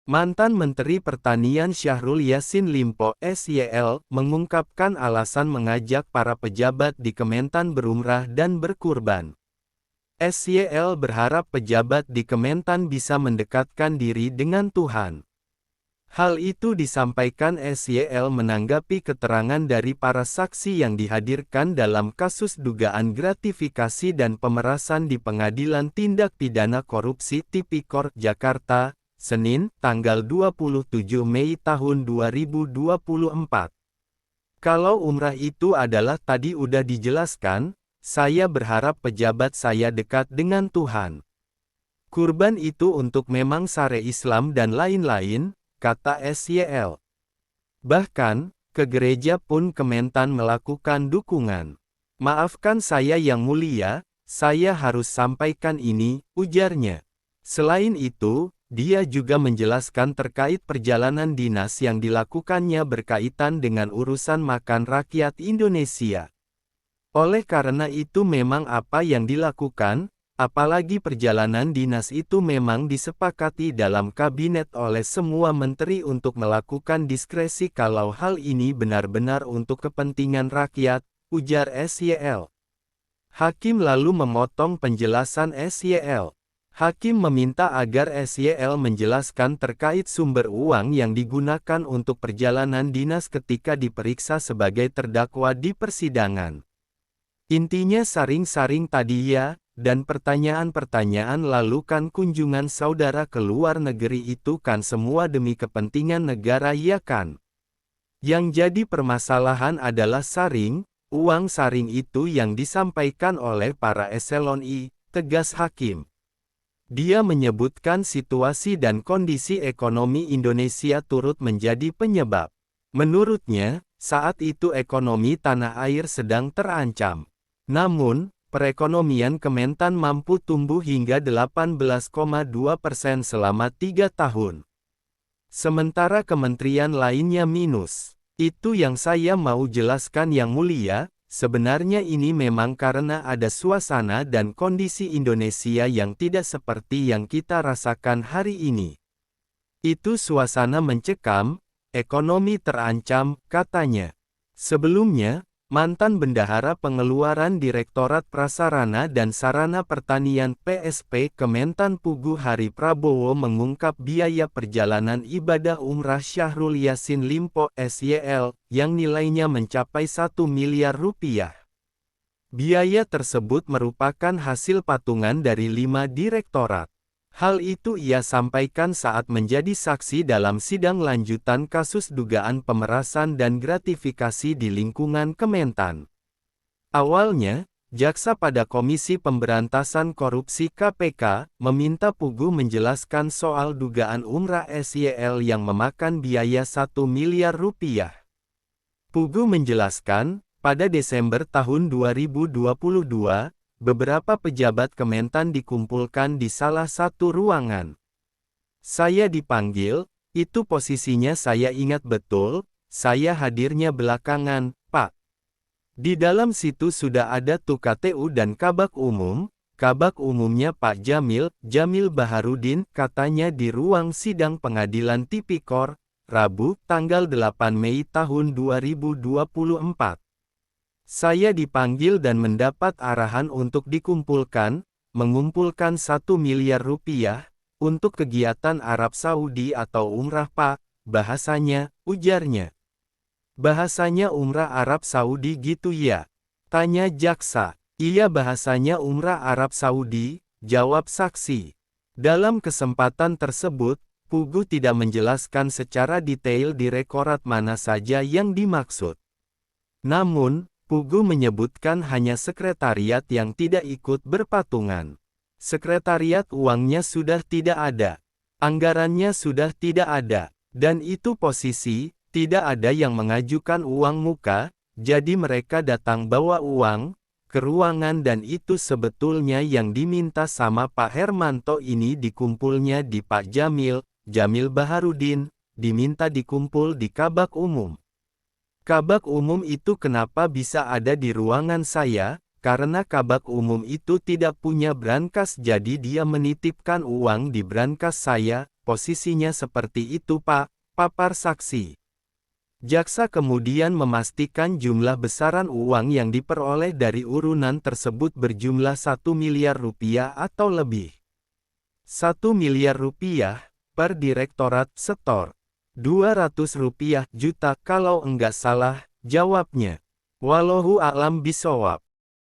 Mantan Menteri Pertanian Syahrul Yassin Limpo (SYL) mengungkapkan alasan mengajak para pejabat di Kementan berumrah dan berkurban. SYL berharap pejabat di Kementan bisa mendekatkan diri dengan Tuhan. Hal itu disampaikan SYL menanggapi keterangan dari para saksi yang dihadirkan dalam kasus dugaan gratifikasi dan pemerasan di Pengadilan Tindak Pidana Korupsi Tipikor, Jakarta, Senin, tanggal 27 Mei tahun 2024. Kalau umrah itu adalah tadi udah dijelaskan, saya berharap pejabat saya dekat dengan Tuhan. Kurban itu untuk memang syariat Islam dan lain-lain, kata SYL. Bahkan, ke gereja pun Kementan melakukan dukungan. Maafkan saya yang mulia, saya harus sampaikan ini, ujarnya. Selain itu, dia juga menjelaskan terkait perjalanan dinas yang dilakukannya berkaitan dengan urusan makan rakyat Indonesia. Oleh karena itu memang apa yang dilakukan, apalagi perjalanan dinas itu memang disepakati dalam kabinet oleh semua menteri untuk melakukan diskresi kalau hal ini benar-benar untuk kepentingan rakyat, ujar SYL. Hakim lalu memotong penjelasan SYL. Hakim meminta agar SYL menjelaskan terkait sumber uang yang digunakan untuk perjalanan dinas ketika diperiksa sebagai terdakwa di persidangan. Intinya saring-saring tadi ya, dan pertanyaan-pertanyaan lalu kan kunjungan saudara ke luar negeri itu kan semua demi kepentingan negara ya kan? Yang jadi permasalahan adalah uang saring itu yang disampaikan oleh para eselon I, tegas Hakim. Dia menyebutkan situasi dan kondisi ekonomi Indonesia turut menjadi penyebab. Menurutnya, saat itu ekonomi tanah air sedang terancam. Namun, perekonomian Kementan mampu tumbuh hingga 18,2% selama 3 tahun. Sementara kementerian lainnya minus. Itu yang saya mau jelaskan yang mulia. Sebenarnya ini memang karena ada suasana dan kondisi Indonesia yang tidak seperti yang kita rasakan hari ini. Itu suasana mencekam, ekonomi terancam, katanya. Sebelumnya, mantan Bendahara Pengeluaran Direktorat Prasarana dan Sarana Pertanian PSP Kementan Pugu Hari Prabowo mengungkap biaya perjalanan ibadah umrah Syahrul Yassin Limpo (SYL) yang nilainya mencapai 1 miliar rupiah. Biaya tersebut merupakan hasil patungan dari 5 direktorat. Hal itu ia sampaikan saat menjadi saksi dalam sidang lanjutan kasus dugaan pemerasan dan gratifikasi di lingkungan Kementan. Awalnya, jaksa pada Komisi Pemberantasan Korupsi KPK meminta Pugu menjelaskan soal dugaan umrah SYL yang memakan biaya 1 miliar rupiah. Pugu menjelaskan, pada Desember tahun 2022, beberapa pejabat Kementan dikumpulkan di salah satu ruangan. Saya dipanggil, itu posisinya saya ingat betul, saya hadirnya belakangan, Pak. Di dalam situ sudah ada tuh KTU dan kabak umumnya Pak Jamil Baharudin, katanya di ruang sidang Pengadilan Tipikor, Rabu, tanggal 8 Mei tahun 2024. Saya dipanggil dan mendapat arahan untuk mengumpulkan 1 miliar rupiah, untuk kegiatan Arab Saudi atau umrah Pak, bahasanya, ujarnya. Bahasanya umrah Arab Saudi gitu ya? Tanya jaksa. Iya bahasanya umrah Arab Saudi, jawab saksi. Dalam kesempatan tersebut, Pugu tidak menjelaskan secara detail direktorat mana saja yang dimaksud. Namun, Pugu menyebutkan hanya sekretariat yang tidak ikut berpatungan. Sekretariat uangnya sudah tidak ada. Anggarannya sudah tidak ada. Dan itu posisi, tidak ada yang mengajukan uang muka, jadi mereka datang bawa uang ke ruangan dan itu sebetulnya yang diminta sama Pak Hermanto ini dikumpulnya di Pak Jamil Baharudin, diminta dikumpul di kabak umum. Kabak umum itu kenapa bisa ada di ruangan saya, karena kabak umum itu tidak punya brankas jadi dia menitipkan uang di brankas saya, posisinya seperti itu Pak, papar saksi. Jaksa kemudian memastikan jumlah besaran uang yang diperoleh dari urunan tersebut berjumlah 1 miliar rupiah atau lebih. 1 miliar rupiah, per Direktorat Setor. 200 rupiah juta kalau enggak salah, jawabnya. Wallahu a'lam bishawab.